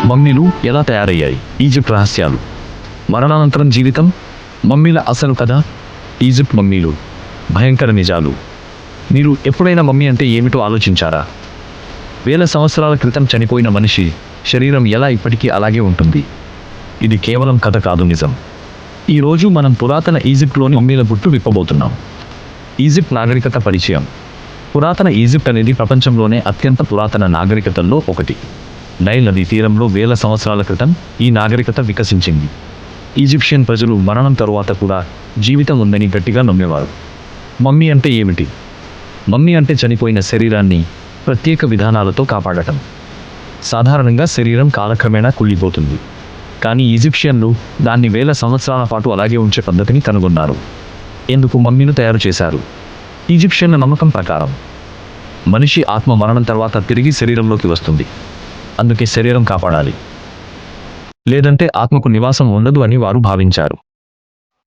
మమ్మీలు ఎలా తయారయ్యాయి? ఈజిప్ట్ రహస్యాలు. మరణానంతరం జీవితం, మమ్మీల అసలు కథ, ఈజిప్ట్ మమ్మీలు, భయంకర నిజాలు. మీరు ఎప్పుడైనా మమ్మీ అంటే ఏమిటో ఆలోచించారా? వేల సంవత్సరాల క్రితం చనిపోయిన మనిషి శరీరం ఎలా ఇప్పటికీ అలాగే ఉంటుంది. ఇది కేవలం కథ కాదు, నిజం. ఈరోజు మనం పురాతన ఈజిప్ట్లోని మమ్మీల గుట్టు విప్పబోతున్నాం. ఈజిప్ట్ నాగరికత పరిచయం. పురాతన ఈజిప్ట్ అనేది ప్రపంచంలోనే అత్యంత పురాతన నాగరికతల్లో ఒకటి. నైల్ నదీ తీరంలో వేల సంవత్సరాల క్రితం ఈ నాగరికత వికసించింది. ఈజిప్షియన్ ప్రజలు మరణం తరువాత కూడా జీవితం ఉందని గట్టిగా నమ్మేవారు. మమ్మీ అంటే ఏమిటి? మమ్మీ అంటే చనిపోయిన శరీరాన్ని ప్రత్యేక విధానాలతో కాపాడటం. సాధారణంగా శరీరం కాలక్రమేణా కుళ్ళిపోతుంది, కానీ ఈజిప్షియన్లు దాన్ని వేల సంవత్సరాల పాటు అలాగే ఉంచే పద్ధతిని కనుగొన్నారు. ఎందుకు మమ్మీను తయారు చేశారు? ఈజిప్షియన్ల నమ్మకం ప్రకారం మనిషి ఆత్మ మరణం తర్వాత తిరిగి శరీరంలోకి వస్తుంది, అందుకే శరీరం కాపాడాలి, లేదంటే ఆత్మకు నివాసం ఉండదు అని వారు భావించారు.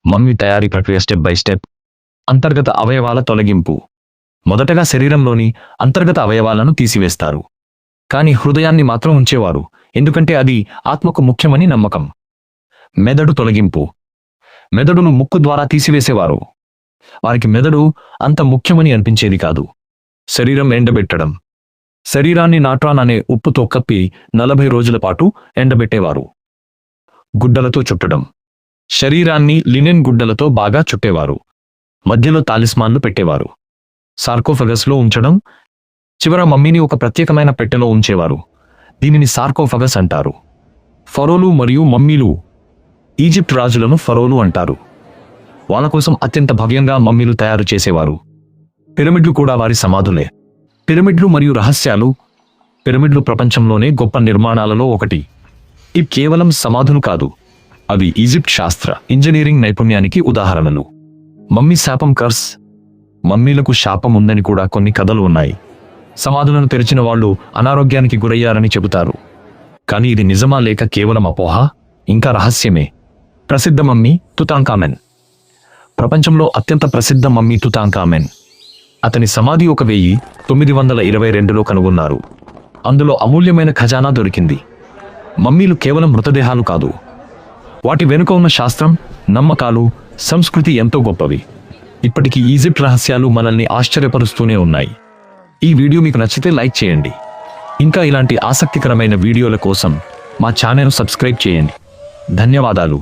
మమ్మీ తయారీ ప్రక్రియ స్టెప్ బై స్టెప్. అంతర్గత అవయవాల తొలగింపు. మొదటగా శరీరంలోని అంతర్గత అవయవాలను తీసివేస్తారు, కానీ హృదయాన్ని మాత్రం ఉంచేవారు, ఎందుకంటే అది ఆత్మకు ముఖ్యమని నమ్మకం. మెదడు తొలగింపు. మెదడును ముక్కు ద్వారా తీసివేసేవారు. వారికి మెదడు అంత ముఖ్యమని అనిపించేది కాదు. శరీరం ఎండబెట్టడం. శరీరాన్ని నాట్రాన్ అనే ఉప్పుతో కప్పి 40 రోజుల పాటు ఎండబెట్టేవారు. గుడ్డలతో చుట్టడం. శరీరాన్ని లినెన్ గుడ్డలతో బాగా చుట్టేవారు. మధ్యలో తాలిస్మాన్లు పెట్టేవారు. సార్కోఫగస్లో ఉంచడం. చివర మమ్మీని ఒక ప్రత్యేకమైన పెట్టెలో ఉంచేవారు. దీనిని సార్కోఫగస్ అంటారు. ఫరోలు మరియు మమ్మీలు. ఈజిప్ట్ రాజులను ఫరోలు అంటారు. వాళ్ళ కోసం అత్యంత భవ్యంగా మమ్మీలు తయారు చేసేవారు. పిరమిడ్లు కూడా వారి సమాధులే. పిరమిడ్లు మరియు రహస్యాలు. పిరమిడ్లు ప్రపంచంలోనే గొప్ప నిర్మాణాలలో ఒకటి. ఇవి కేవలం సమాధులు కాదు, అవి ఈజిప్ట్ శాస్త్ర, ఇంజనీరింగ్ నైపుణ్యానికి ఉదాహరణలు. మమ్మీ శాపం కర్స్. మమ్మీలకు శాపం ఉందని కూడా కొన్ని కథలు ఉన్నాయి. సమాధులను తెరిచిన వాళ్ళు అనారోగ్యానికి గురయ్యారని చెబుతారు. కానీ ఇది నిజమా లేక కేవలం అపోహ? ఇంకా రహస్యమే. ప్రసిద్ధ మమ్మీ తుతాంఖామెన్. ప్రపంచంలో అత్యంత ప్రసిద్ధ మమ్మీ తుతాంఖామెన్. అతని సమాధి 1922లో కనుగొన్నారు. అందులో అమూల్యమైన ఖజానా దొరికింది. మమ్మీలు కేవలం మృతదేహాలు కాదు, వాటి వెనుక ఉన్న శాస్త్రం, నమ్మకాలు, సంస్కృతి ఎంతో గొప్పవి. ఇప్పటికీ ఈజిప్ట్ రహస్యాలు మనల్ని ఆశ్చర్యపరుస్తూనే ఉన్నాయి. ఈ వీడియో మీకు నచ్చితే లైక్ చేయండి. ఇంకా ఇలాంటి ఆసక్తికరమైన వీడియోల కోసం మా ఛానల్ సబ్స్క్రైబ్ చేయండి. ధన్యవాదాలు.